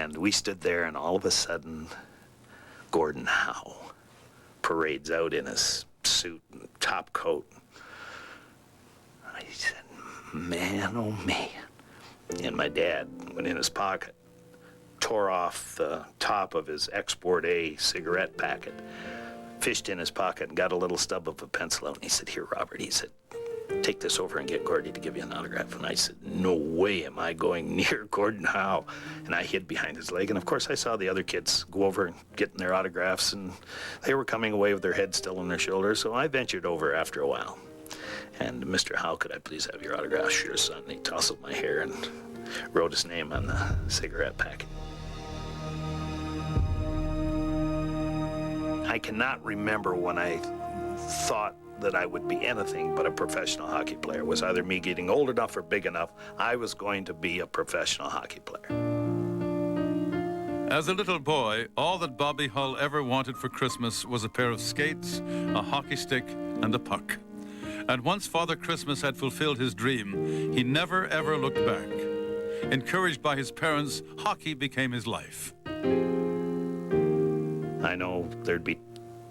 And we stood there, and all of a sudden, Gordon Howe parades out in his suit and top coat. I said, man, oh man. And my dad went in his pocket, tore off the top of his Export A cigarette packet, fished in his pocket and got a little stub of a pencil out. And he said, here, Robert, he said, take this over and get Gordy to give you an autograph. And I said, no way am I going near Gordon Howe. And I hid behind his leg. And of course I saw the other kids go over and getting their autographs, and they were coming away with their heads still on their shoulders. So I ventured over after a while. And Mr. Howe, could I please have your autograph? Sure, son. And he tousled my hair and wrote his name on the cigarette packet. I cannot remember when I thought that I would be anything but a professional hockey player. It was either me getting old enough or big enough. I was going to be a professional hockey player. As a little boy, all that Bobby Hull ever wanted for Christmas was a pair of skates, a hockey stick, and a puck. And once Father Christmas had fulfilled his dream, he never ever looked back. Encouraged by his parents, hockey became his life. I know there'd be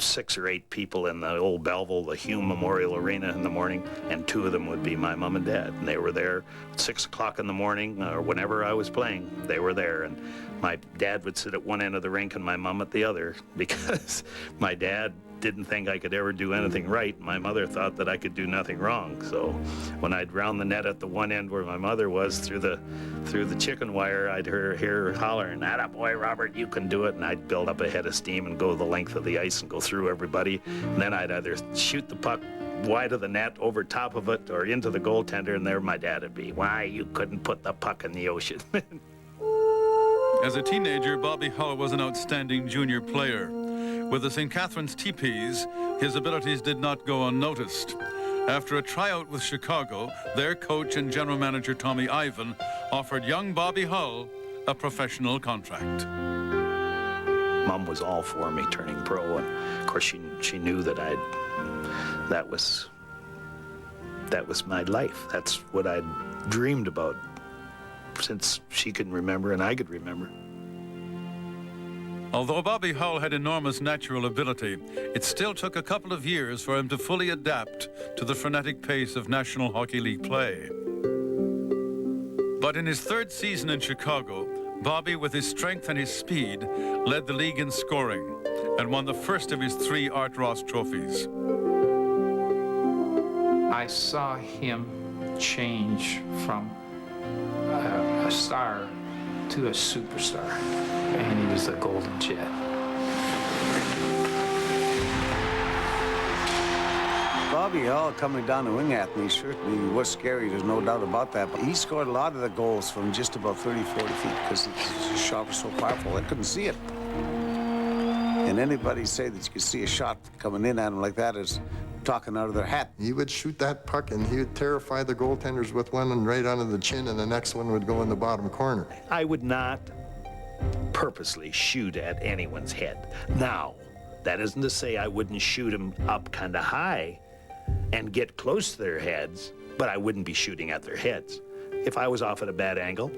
6 or 8 people in the old Belleville, the Hume Memorial Arena in the morning, and 2 of them would be my mom and dad. And they were there at 6 o'clock in the morning, or whenever I was playing, they were there. And my dad would sit at one end of the rink and my mom at the other, because my dad didn't think I could ever do anything right. My mother thought that I could do nothing wrong. So when I'd round the net at the one end where my mother was through the chicken wire, I'd hear her hollering, "Atta boy, Robert, you can do it." And I'd build up a head of steam and go the length of the ice and go through everybody. And then I'd either shoot the puck wide of the net, over top of it, or into the goaltender, and there my dad would be. "Why, you couldn't put the puck in the ocean." As a teenager, Bobby Hull was an outstanding junior player. With the St. Catharines Teepees, his abilities did not go unnoticed. After a tryout with Chicago, their coach and general manager Tommy Ivan offered young Bobby Hull a professional contract. Mom was all for me turning pro, and of course she knew that that was my life. That's what I'd dreamed about since she could remember and I could remember. Although Bobby Hull had enormous natural ability, it still took a couple of years for him to fully adapt to the frenetic pace of National Hockey League play. But in his 3rd season in Chicago, Bobby, with his strength and his speed, led the league in scoring and won the first of his 3 Art Ross trophies. I saw him change from a star to a superstar, and he was the Golden Jet. Bobby Hull coming down the wing at me certainly was scary, there's no doubt about that. But he scored a lot of the goals from just about 30, 40 feet because his shot was so powerful, I couldn't see it. And anybody say that you could see a shot coming in at him like that is talking out of their hat. He would shoot that puck and he would terrify the goaltenders with one and right under the chin, and the next one would go in the bottom corner. I would not purposely shoot at anyone's head. Now, that isn't to say I wouldn't shoot them up kind of high and get close to their heads, but I wouldn't be shooting at their heads. If I was off at a bad angle,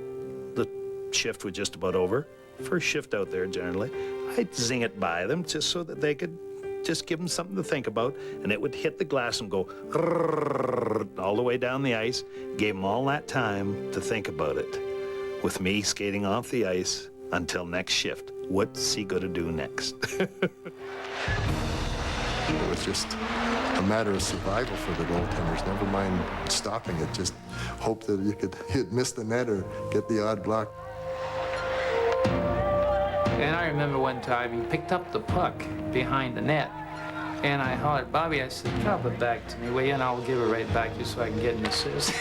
the shift was just about over. First shift out there generally, I'd zing it by them just so that they could just give them something to think about, and it would hit the glass and go all the way down the ice. Gave them all that time to think about it, with me skating off the ice until next shift. What's he gonna do next? It was just a matter of survival for the goaltenders, never mind stopping it. Just hope that you'd miss the net or get the odd block. And I remember one time he picked up the puck behind the net, and I hollered, "Bobby," I said, "drop it back to me, will you? And I'll give it right back just so I can get an assist."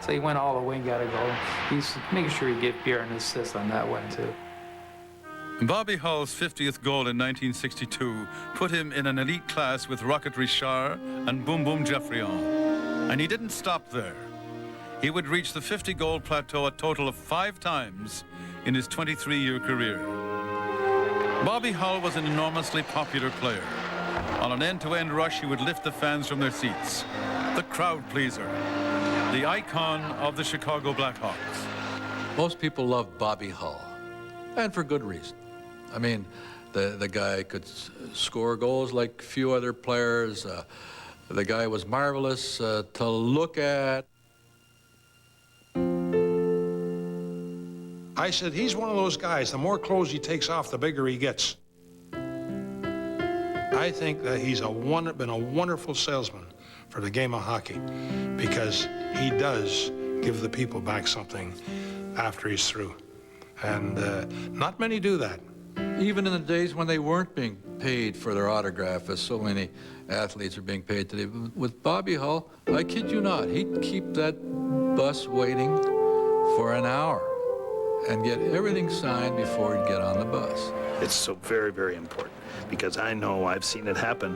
So he went all the way and got a goal. He's making sure he gave Pierre an assist on that one, too. Bobby Hull's 50th goal in 1962 put him in an elite class with Rocket Richard and Boom Boom Geoffrion. And he didn't stop there. He would reach the 50-goal plateau a total of 5 times in his 23-year career. Bobby Hull was an enormously popular player. On an end-to-end rush, he would lift the fans from their seats. The crowd pleaser, the icon of the Chicago Blackhawks. Most people loved Bobby Hull. and for good reason. I mean, the guy could score goals like few other players. The guy was marvelous to look at. I said, he's one of those guys, the more clothes he takes off, the bigger he gets. I think that he's been a wonderful salesman for the game of hockey because he does give the people back something after he's through. And not many do that. Even in the days when they weren't being paid for their autograph, as so many athletes are being paid today, with Bobby Hull, I kid you not, he'd keep that bus waiting for an hour and get everything signed before he'd get on the bus. It's so very, very important because I know I've seen it happen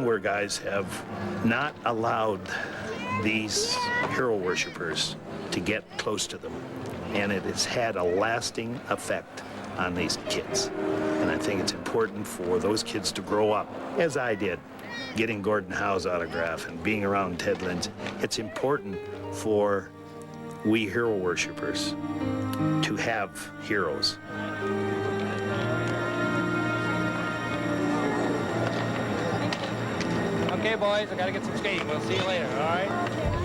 where guys have not allowed these hero worshipers to get close to them. And it has had a lasting effect on these kids. And I think it's important for those kids to grow up, as I did, getting Gordon Howe's autograph and being around Ted Lindsay. It's important for we hero worshipers to have heroes. Okay, boys, I gotta get some skating. We'll see you later, all right?